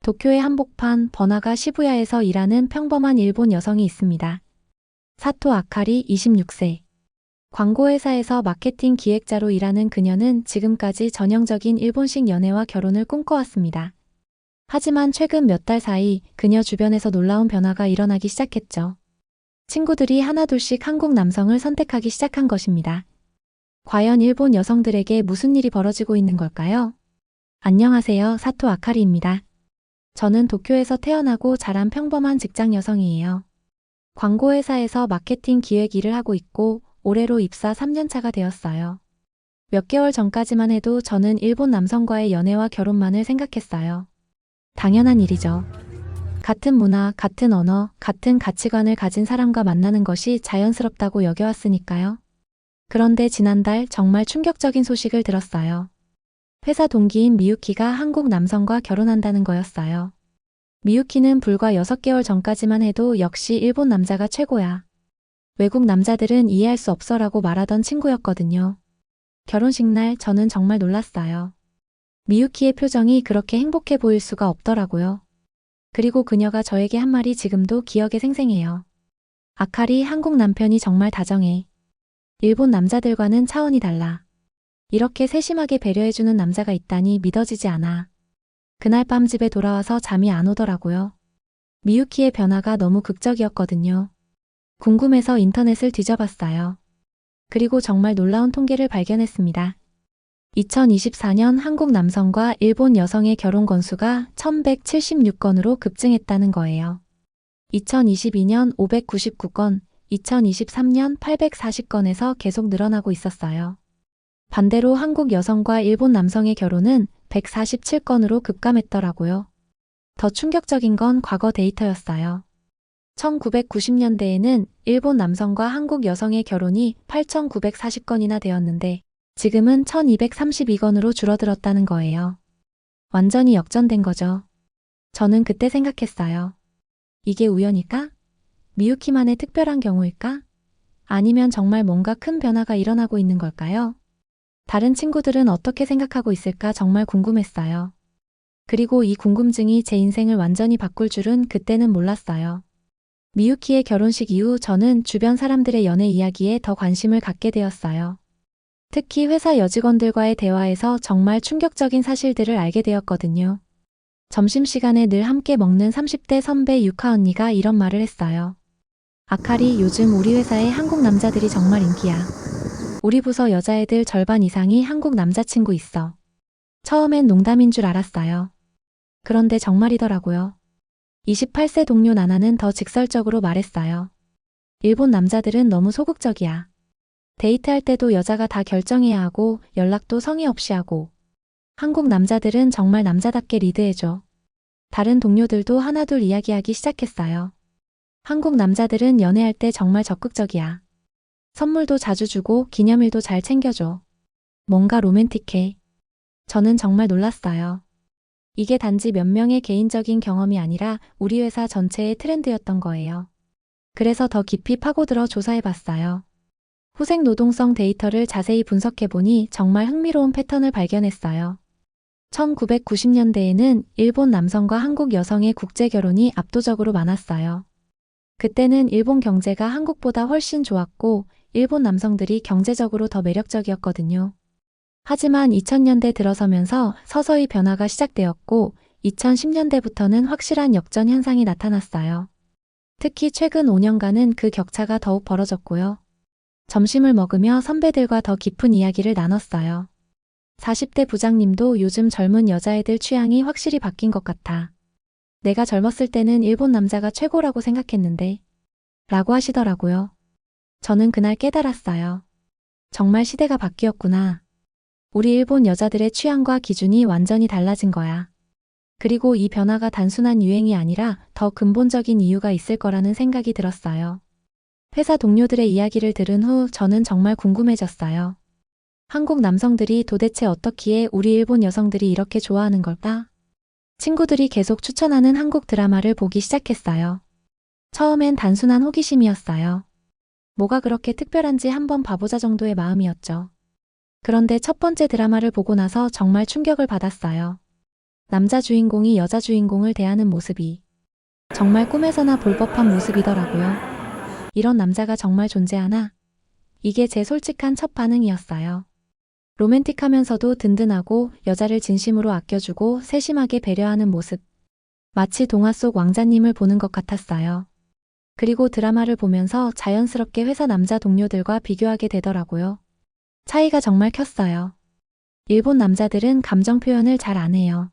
도쿄의 한복판 번화가 시부야에서 일하는 평범한 일본 여성이 있습니다. 사토 아카리 26세. 광고회사에서 마케팅 기획자로 일하는 그녀는 지금까지 전형적인 일본식 연애와 결혼을 꿈꿔왔습니다. 하지만 최근 몇 달 사이 그녀 주변에서 놀라운 변화가 일어나기 시작했죠. 친구들이 하나둘씩 한국 남성을 선택하기 시작한 것입니다. 과연 일본 여성들에게 무슨 일이 벌어지고 있는 걸까요? 안녕하세요, 사토 아카리입니다. 저는 도쿄에서 태어나고 자란 평범한 직장 여성이에요. 광고회사에서 마케팅 기획 일을 하고 있고 올해로 입사 3년 차가 되었어요. 몇 개월 전까지만 해도 저는 일본 남성과의 연애와 결혼만을 생각했어요. 당연한 일이죠. 같은 문화, 같은 언어, 같은 가치관을 가진 사람과 만나는 것이 자연스럽다고 여겨왔으니까요. 그런데 지난달 정말 충격적인 소식을 들었어요. 회사 동기인 미유키가 한국 남성과 결혼한다는 거였어요. 미유키는 불과 6개월 전까지만 해도 역시 일본 남자가 최고야. 외국 남자들은 이해할 수 없어라고 말하던 친구였거든요. 결혼식 날 저는 정말 놀랐어요. 미유키의 표정이 그렇게 행복해 보일 수가 없더라고요. 그리고 그녀가 저에게 한 말이 지금도 기억에 생생해요. 아카리, 한국 남편이 정말 다정해. 일본 남자들과는 차원이 달라. 이렇게 세심하게 배려해주는 남자가 있다니 믿어지지 않아. 그날 밤 집에 돌아와서 잠이 안 오더라고요. 미유키의 변화가 너무 극적이었거든요. 궁금해서 인터넷을 뒤져봤어요. 그리고 정말 놀라운 통계를 발견했습니다. 2024년 한국 남성과 일본 여성의 결혼 건수가 1176건으로 급증했다는 거예요. 2022년 599건, 2023년 840건에서 계속 늘어나고 있었어요. 반대로 한국 여성과 일본 남성의 결혼은 147건으로 급감했더라고요. 더 충격적인 건 과거 데이터였어요. 1990년대에는 일본 남성과 한국 여성의 결혼이 8,940건이나 되었는데 지금은 1,232건으로 줄어들었다는 거예요. 완전히 역전된 거죠. 저는 그때 생각했어요. 이게 우연일까? 미유키만의 특별한 경우일까? 아니면 정말 뭔가 큰 변화가 일어나고 있는 걸까요? 다른 친구들은 어떻게 생각하고 있을까 정말 궁금했어요. 그리고 이 궁금증이 제 인생을 완전히 바꿀 줄은 그때는 몰랐어요. 미유키의 결혼식 이후 저는 주변 사람들의 연애 이야기에 더 관심을 갖게 되었어요. 특히 회사 여직원들과의 대화에서 정말 충격적인 사실들을 알게 되었거든요. 점심시간에 늘 함께 먹는 30대 선배 유카 언니가 이런 말을 했어요. 아카리, 요즘 우리 회사에 한국 남자들이 정말 인기야. 우리 부서 여자애들 절반 이상이 한국 남자친구 있어. 처음엔 농담인 줄 알았어요. 그런데 정말이더라고요. 28세 동료 나나는 더 직설적으로 말했어요. 일본 남자들은 너무 소극적이야. 데이트할 때도 여자가 다 결정해야 하고 연락도 성의 없이 하고. 한국 남자들은 정말 남자답게 리드해줘. 다른 동료들도 하나둘 이야기하기 시작했어요. 한국 남자들은 연애할 때 정말 적극적이야. 선물도 자주 주고 기념일도 잘 챙겨줘. 뭔가 로맨틱해. 저는 정말 놀랐어요. 이게 단지 몇 명의 개인적인 경험이 아니라 우리 회사 전체의 트렌드였던 거예요. 그래서 더 깊이 파고들어 조사해봤어요. 후생 노동성 데이터를 자세히 분석해보니 정말 흥미로운 패턴을 발견했어요. 1990년대에는 일본 남성과 한국 여성의 국제 결혼이 압도적으로 많았어요. 그때는 일본 경제가 한국보다 훨씬 좋았고 일본 남성들이 경제적으로 더 매력적이었거든요. 하지만 2000년대 들어서면서 서서히 변화가 시작되었고 2010년대부터는 확실한 역전 현상이 나타났어요. 특히 최근 5년간은 그 격차가 더욱 벌어졌고요. 점심을 먹으며 선배들과 더 깊은 이야기를 나눴어요. 40대 부장님도 요즘 젊은 여자애들 취향이 확실히 바뀐 것 같아. 내가 젊었을 때는 일본 남자가 최고라고 생각했는데 라고 하시더라고요. 저는 그날 깨달았어요. 정말 시대가 바뀌었구나. 우리 일본 여자들의 취향과 기준이 완전히 달라진 거야. 그리고 이 변화가 단순한 유행이 아니라 더 근본적인 이유가 있을 거라는 생각이 들었어요. 회사 동료들의 이야기를 들은 후 저는 정말 궁금해졌어요. 한국 남성들이 도대체 어떻기에 우리 일본 여성들이 이렇게 좋아하는 걸까? 친구들이 계속 추천하는 한국 드라마를 보기 시작했어요. 처음엔 단순한 호기심이었어요. 뭐가 그렇게 특별한지 한번 봐보자 정도의 마음이었죠. 그런데 첫 번째 드라마를 보고 나서 정말 충격을 받았어요. 남자 주인공이 여자 주인공을 대하는 모습이 정말 꿈에서나 볼 법한 모습이더라고요. 이런 남자가 정말 존재하나? 이게 제 솔직한 첫 반응이었어요. 로맨틱하면서도 든든하고 여자를 진심으로 아껴주고 세심하게 배려하는 모습. 마치 동화 속 왕자님을 보는 것 같았어요. 그리고 드라마를 보면서 자연스럽게 회사 남자 동료들과 비교하게 되더라고요. 차이가 정말 컸어요. 일본 남자들은 감정 표현을 잘 안 해요.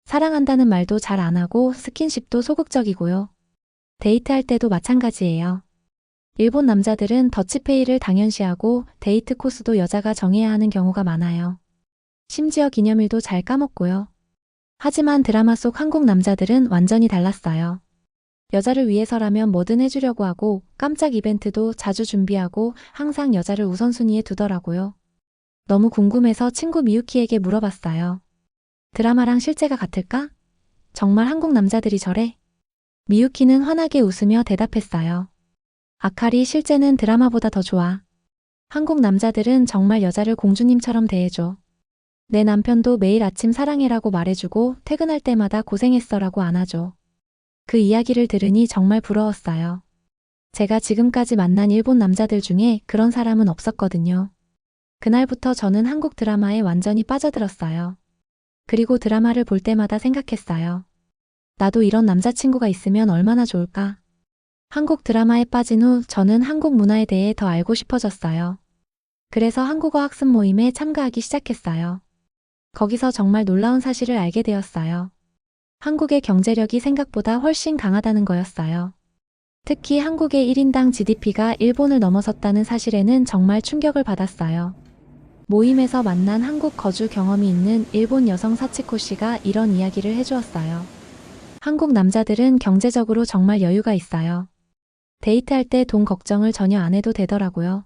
사랑한다는 말도 잘 안 하고 스킨십도 소극적이고요. 데이트할 때도 마찬가지예요. 일본 남자들은 더치페이를 당연시하고 데이트 코스도 여자가 정해야 하는 경우가 많아요. 심지어 기념일도 잘 까먹고요. 하지만 드라마 속 한국 남자들은 완전히 달랐어요. 여자를 위해서라면 뭐든 해주려고 하고 깜짝 이벤트도 자주 준비하고 항상 여자를 우선순위에 두더라고요. 너무 궁금해서 친구 미유키에게 물어봤어요. 드라마랑 실제가 같을까? 정말 한국 남자들이 저래? 미유키는 환하게 웃으며 대답했어요. 아카리 실제는 드라마보다 더 좋아. 한국 남자들은 정말 여자를 공주님처럼 대해줘. 내 남편도 매일 아침 사랑해라고 말해주고 퇴근할 때마다 고생했어라고 안아줘. 그 이야기를 들으니 정말 부러웠어요. 제가 지금까지 만난 일본 남자들 중에 그런 사람은 없었거든요. 그날부터 저는 한국 드라마에 완전히 빠져들었어요. 그리고 드라마를 볼 때마다 생각했어요. 나도 이런 남자친구가 있으면 얼마나 좋을까? 한국 드라마에 빠진 후 저는 한국 문화에 대해 더 알고 싶어졌어요. 그래서 한국어 학습 모임에 참가하기 시작했어요. 거기서 정말 놀라운 사실을 알게 되었어요. 한국의 경제력이 생각보다 훨씬 강하다는 거였어요. 특히 한국의 1인당 GDP가 일본을 넘어섰다는 사실에는 정말 충격을 받았어요. 모임에서 만난 한국 거주 경험이 있는 일본 여성 사치코 씨가 이런 이야기를 해주었어요. 한국 남자들은 경제적으로 정말 여유가 있어요. 데이트할 때 돈 걱정을 전혀 안 해도 되더라고요.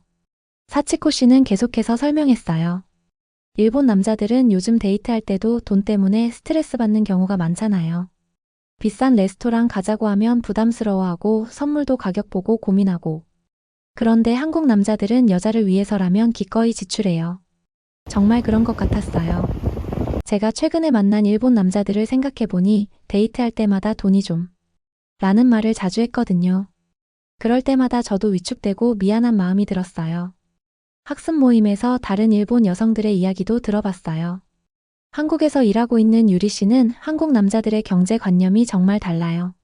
사치코 씨는 계속해서 설명했어요. 일본 남자들은 요즘 데이트할 때도 돈 때문에 스트레스 받는 경우가 많잖아요. 비싼 레스토랑 가자고 하면 부담스러워하고 선물도 가격 보고 고민하고. 그런데 한국 남자들은 여자를 위해서라면 기꺼이 지출해요. 정말 그런 것 같았어요. 제가 최근에 만난 일본 남자들을 생각해보니 데이트할 때마다 돈이 좀 라는 말을 자주 했거든요. 그럴 때마다 저도 위축되고 미안한 마음이 들었어요. 학습 모임에서 다른 일본 여성들의 이야기도 들어봤어요. 한국에서 일하고 있는 유리 씨는 한국 남자들의 경제관념이 정말 달라요.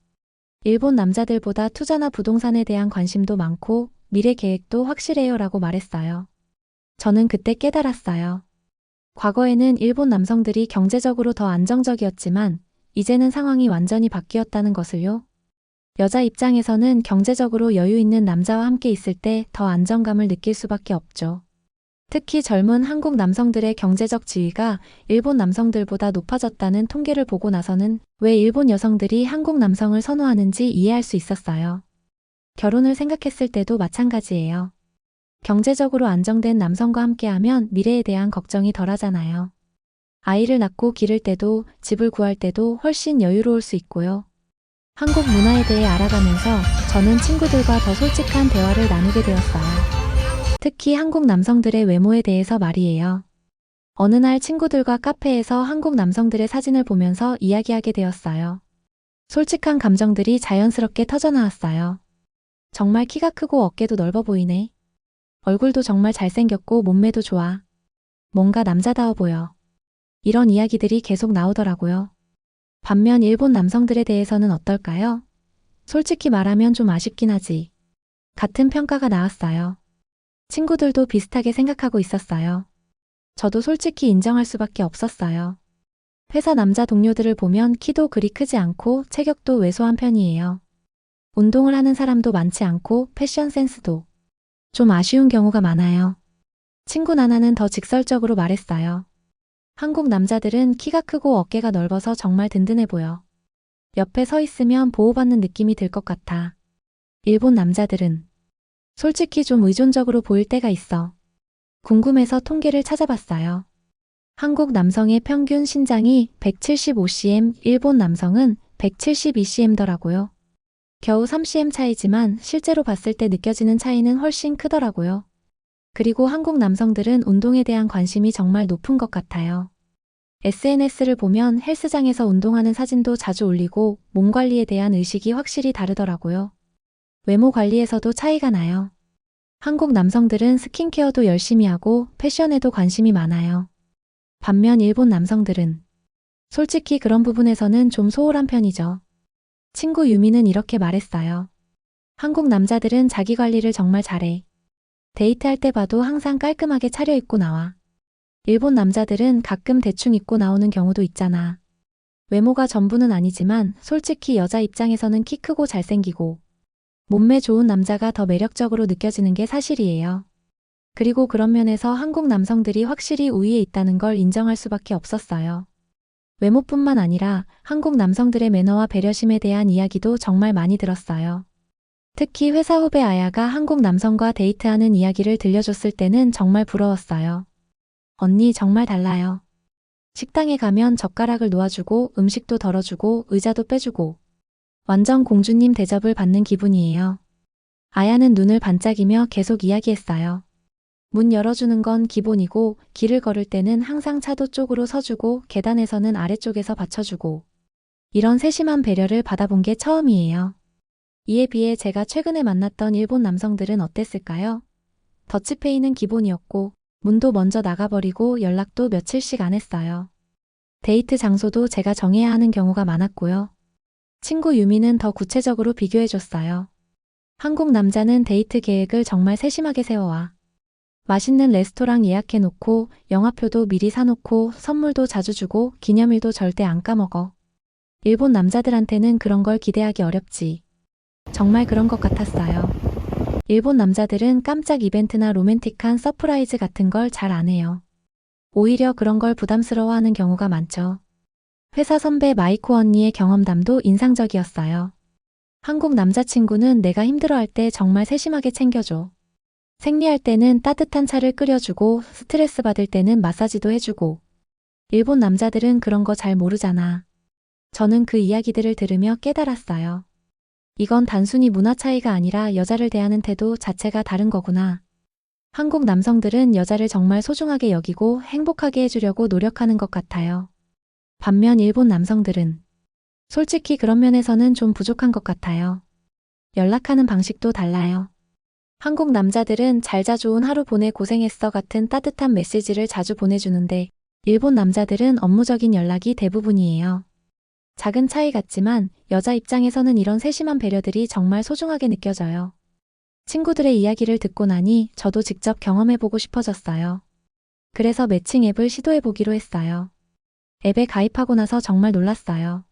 일본 남자들보다 투자나 부동산에 대한 관심도 많고 미래 계획도 확실해요 라고 말했어요. 저는 그때 깨달았어요. 과거에는 일본 남성들이 경제적으로 더 안정적이었지만 이제는 상황이 완전히 바뀌었다는 것을요. 여자 입장에서는 경제적으로 여유 있는 남자와 함께 있을 때 더 안정감을 느낄 수밖에 없죠. 특히 젊은 한국 남성들의 경제적 지위가 일본 남성들보다 높아졌다는 통계를 보고 나서는 왜 일본 여성들이 한국 남성을 선호하는지 이해할 수 있었어요. 결혼을 생각했을 때도 마찬가지예요. 경제적으로 안정된 남성과 함께하면 미래에 대한 걱정이 덜하잖아요. 아이를 낳고 기를 때도 집을 구할 때도 훨씬 여유로울 수 있고요. 한국 문화에 대해 알아가면서 저는 친구들과 더 솔직한 대화를 나누게 되었어요. 특히 한국 남성들의 외모에 대해서 말이에요. 어느 날 친구들과 카페에서 한국 남성들의 사진을 보면서 이야기하게 되었어요. 솔직한 감정들이 자연스럽게 터져나왔어요. 정말 키가 크고 어깨도 넓어 보이네. 얼굴도 정말 잘생겼고 몸매도 좋아. 뭔가 남자다워 보여. 이런 이야기들이 계속 나오더라고요. 반면 일본 남성들에 대해서는 어떨까요? 솔직히 말하면 좀 아쉽긴 하지. 같은 평가가 나왔어요. 친구들도 비슷하게 생각하고 있었어요. 저도 솔직히 인정할 수밖에 없었어요. 회사 남자 동료들을 보면 키도 그리 크지 않고 체격도 왜소한 편이에요. 운동을 하는 사람도 많지 않고 패션 센스도 좀 아쉬운 경우가 많아요. 친구 나나는 더 직설적으로 말했어요. 한국 남자들은 키가 크고 어깨가 넓어서 정말 든든해 보여. 옆에 서 있으면 보호받는 느낌이 들 것 같아. 일본 남자들은 솔직히 좀 의존적으로 보일 때가 있어. 궁금해서 통계를 찾아봤어요. 한국 남성의 평균 신장이 175cm, 일본 남성은 172cm더라고요. 겨우 3cm 차이지만 실제로 봤을 때 느껴지는 차이는 훨씬 크더라고요. 그리고 한국 남성들은 운동에 대한 관심이 정말 높은 것 같아요. SNS를 보면 헬스장에서 운동하는 사진도 자주 올리고 몸 관리에 대한 의식이 확실히 다르더라고요. 외모 관리에서도 차이가 나요. 한국 남성들은 스킨케어도 열심히 하고 패션에도 관심이 많아요. 반면 일본 남성들은 솔직히 그런 부분에서는 좀 소홀한 편이죠. 친구 유미는 이렇게 말했어요. 한국 남자들은 자기 관리를 정말 잘해. 데이트할 때 봐도 항상 깔끔하게 차려입고 나와. 일본 남자들은 가끔 대충 입고 나오는 경우도 있잖아. 외모가 전부는 아니지만 솔직히 여자 입장에서는 키 크고 잘생기고 몸매 좋은 남자가 더 매력적으로 느껴지는 게 사실이에요. 그리고 그런 면에서 한국 남성들이 확실히 우위에 있다는 걸 인정할 수밖에 없었어요. 외모뿐만 아니라 한국 남성들의 매너와 배려심에 대한 이야기도 정말 많이 들었어요. 특히 회사 후배 아야가 한국 남성과 데이트하는 이야기를 들려줬을 때는 정말 부러웠어요. 언니 정말 달라요. 식당에 가면 젓가락을 놓아주고 음식도 덜어주고 의자도 빼주고 완전 공주님 대접을 받는 기분이에요. 아야는 눈을 반짝이며 계속 이야기했어요. 문 열어주는 건 기본이고 길을 걸을 때는 항상 차도 쪽으로 서주고 계단에서는 아래쪽에서 받쳐주고 이런 세심한 배려를 받아본 게 처음이에요. 이에 비해 제가 최근에 만났던 일본 남성들은 어땠을까요? 더치페이는 기본이었고 문도 먼저 나가버리고 연락도 며칠씩 안 했어요. 데이트 장소도 제가 정해야 하는 경우가 많았고요. 친구 유미는 더 구체적으로 비교해줬어요. 한국 남자는 데이트 계획을 정말 세심하게 세워와. 맛있는 레스토랑 예약해놓고 영화표도 미리 사놓고 선물도 자주 주고 기념일도 절대 안 까먹어. 일본 남자들한테는 그런 걸 기대하기 어렵지. 정말 그런 것 같았어요. 일본 남자들은 깜짝 이벤트나 로맨틱한 서프라이즈 같은 걸 잘 안 해요. 오히려 그런 걸 부담스러워하는 경우가 많죠. 회사 선배 마이코 언니의 경험담도 인상적이었어요. 한국 남자친구는 내가 힘들어할 때 정말 세심하게 챙겨줘. 생리할 때는 따뜻한 차를 끓여주고 스트레스 받을 때는 마사지도 해주고. 일본 남자들은 그런 거 잘 모르잖아. 저는 그 이야기들을 들으며 깨달았어요. 이건 단순히 문화 차이가 아니라 여자를 대하는 태도 자체가 다른 거구나. 한국 남성들은 여자를 정말 소중하게 여기고 행복하게 해주려고 노력하는 것 같아요. 반면 일본 남성들은 솔직히 그런 면에서는 좀 부족한 것 같아요. 연락하는 방식도 달라요. 한국 남자들은 잘 자 좋은 하루 보내 고생했어 같은 따뜻한 메시지를 자주 보내주는데 일본 남자들은 업무적인 연락이 대부분이에요. 작은 차이 같지만 여자 입장에서는 이런 세심한 배려들이 정말 소중하게 느껴져요. 친구들의 이야기를 듣고 나니 저도 직접 경험해보고 싶어졌어요. 그래서 매칭 앱을 시도해보기로 했어요. 앱에 가입하고 나서 정말 놀랐어요.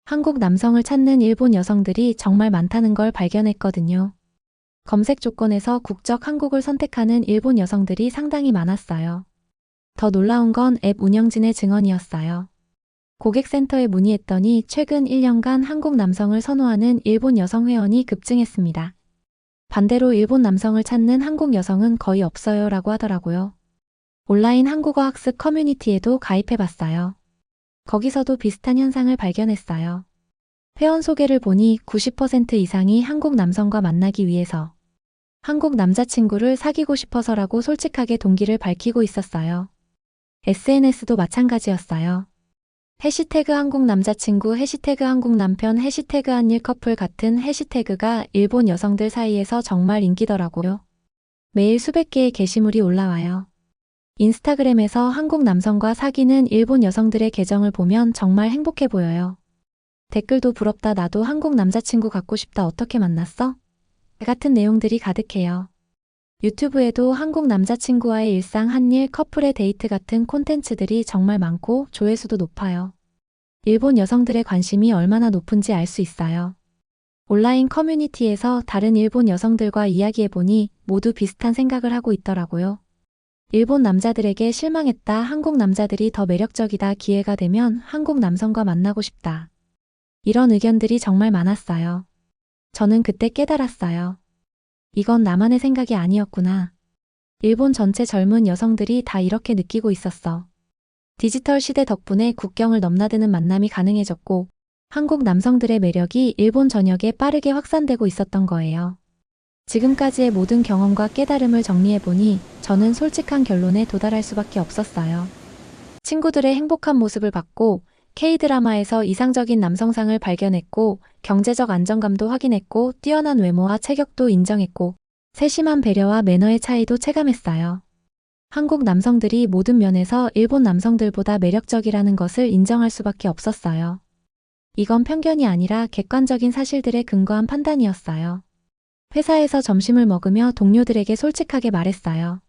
한국 남성을 찾는 일본 여성들이 정말 많다는 걸 발견했거든요. 검색 조건에서 국적 한국을 선택하는 일본 여성들이 상당히 많았어요. 더 놀라운 건 앱 운영진의 증언이었어요. 고객센터에 문의했더니 최근 1년간 한국 남성을 선호하는 일본 여성 회원이 급증했습니다. 반대로 일본 남성을 찾는 한국 여성은 거의 없어요 라고 하더라고요. 온라인 한국어 학습 커뮤니티에도 가입해봤어요. 거기서도 비슷한 현상을 발견했어요. 회원 소개를 보니 90% 이상이 한국 남성과 만나기 위해서 한국 남자친구를 사귀고 싶어서라고 솔직하게 동기를 밝히고 있었어요. SNS도 마찬가지였어요. 해시태그 한국 남자친구, 해시태그 한국 남편, 해시태그 한일 커플 같은 해시태그가 일본 여성들 사이에서 정말 인기더라고요. 매일 수백 개의 게시물이 올라와요. 인스타그램에서 한국 남성과 사귀는 일본 여성들의 계정을 보면 정말 행복해 보여요. 댓글도 부럽다 나도 한국 남자친구 갖고 싶다 어떻게 만났어? 같은 내용들이 가득해요. 유튜브에도 한국 남자친구와의 일상 한일 커플의 데이트 같은 콘텐츠들이 정말 많고 조회수도 높아요. 일본 여성들의 관심이 얼마나 높은지 알 수 있어요. 온라인 커뮤니티에서 다른 일본 여성들과 이야기해보니 모두 비슷한 생각을 하고 있더라고요. 일본 남자들에게 실망했다. 한국 남자들이 더 매력적이다. 기회가 되면 한국 남성과 만나고 싶다. 이런 의견들이 정말 많았어요. 저는 그때 깨달았어요. 이건 나만의 생각이 아니었구나. 일본 전체 젊은 여성들이 다 이렇게 느끼고 있었어. 디지털 시대 덕분에 국경을 넘나드는 만남이 가능해졌고 한국 남성들의 매력이 일본 전역에 빠르게 확산되고 있었던 거예요. 지금까지의 모든 경험과 깨달음을 정리해보니 저는 솔직한 결론에 도달할 수밖에 없었어요. 친구들의 행복한 모습을 봤고, K드라마에서 이상적인 남성상을 발견했고, 경제적 안정감도 확인했고, 뛰어난 외모와 체격도 인정했고, 세심한 배려와 매너의 차이도 체감했어요. 한국 남성들이 모든 면에서 일본 남성들보다 매력적이라는 것을 인정할 수밖에 없었어요. 이건 편견이 아니라 객관적인 사실들에 근거한 판단이었어요. 회사에서 점심을 먹으며 동료들에게 솔직하게 말했어요.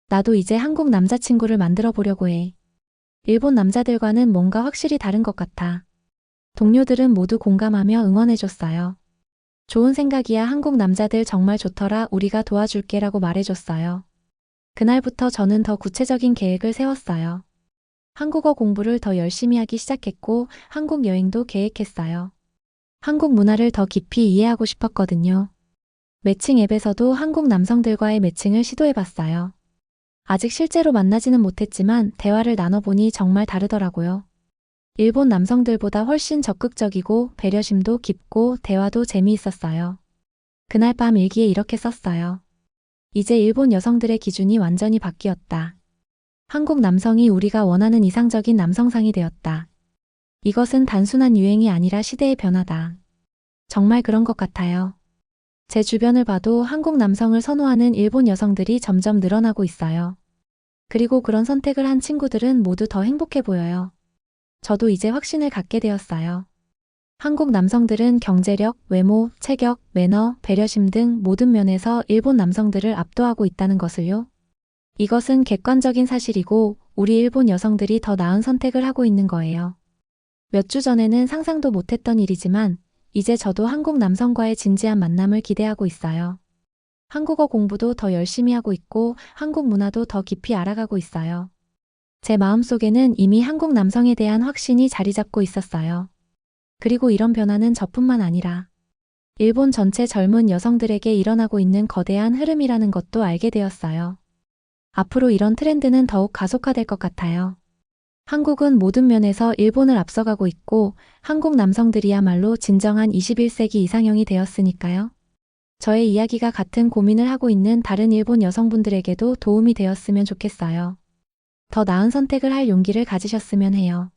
나도 이제 한국 남자친구를 만들어 보려고 해. 일본 남자들과는 뭔가 확실히 다른 것 같아. 동료들은 모두 공감하며 응원해줬어요. 좋은 생각이야. 한국 남자들 정말 좋더라. 우리가 도와줄게라고 말해줬어요. 그날부터 저는 더 구체적인 계획을 세웠어요. 한국어 공부를 더 열심히 하기 시작했고 한국 여행도 계획했어요. 한국 문화를 더 깊이 이해하고 싶었거든요. 매칭 앱에서도 한국 남성들과의 매칭을 시도해봤어요. 아직 실제로 만나지는 못했지만 대화를 나눠보니 정말 다르더라고요. 일본 남성들보다 훨씬 적극적이고 배려심도 깊고 대화도 재미있었어요. 그날 밤 일기에 이렇게 썼어요. 이제 일본 여성들의 기준이 완전히 바뀌었다. 한국 남성이 우리가 원하는 이상적인 남성상이 되었다. 이것은 단순한 유행이 아니라 시대의 변화다. 정말 그런 것 같아요. 제 주변을 봐도 한국 남성을 선호하는 일본 여성들이 점점 늘어나고 있어요. 그리고 그런 선택을 한 친구들은 모두 더 행복해 보여요. 저도 이제 확신을 갖게 되었어요. 한국 남성들은 경제력, 외모, 체격, 매너, 배려심 등 모든 면에서 일본 남성들을 압도하고 있다는 것을요. 이것은 객관적인 사실이고 우리 일본 여성들이 더 나은 선택을 하고 있는 거예요. 몇 주 전에는 상상도 못했던 일이지만 이제 저도 한국 남성과의 진지한 만남을 기대하고 있어요. 한국어 공부도 더 열심히 하고 있고 한국 문화도 더 깊이 알아가고 있어요. 제 마음속에는 이미 한국 남성에 대한 확신이 자리 잡고 있었어요. 그리고 이런 변화는 저뿐만 아니라 일본 전체 젊은 여성들에게 일어나고 있는 거대한 흐름이라는 것도 알게 되었어요. 앞으로 이런 트렌드는 더욱 가속화될 것 같아요. 한국은 모든 면에서 일본을 앞서가고 있고 한국 남성들이야말로 진정한 21세기 이상형이 되었으니까요. 저의 이야기가 같은 고민을 하고 있는 다른 일본 여성분들에게도 도움이 되었으면 좋겠어요. 더 나은 선택을 할 용기를 가지셨으면 해요.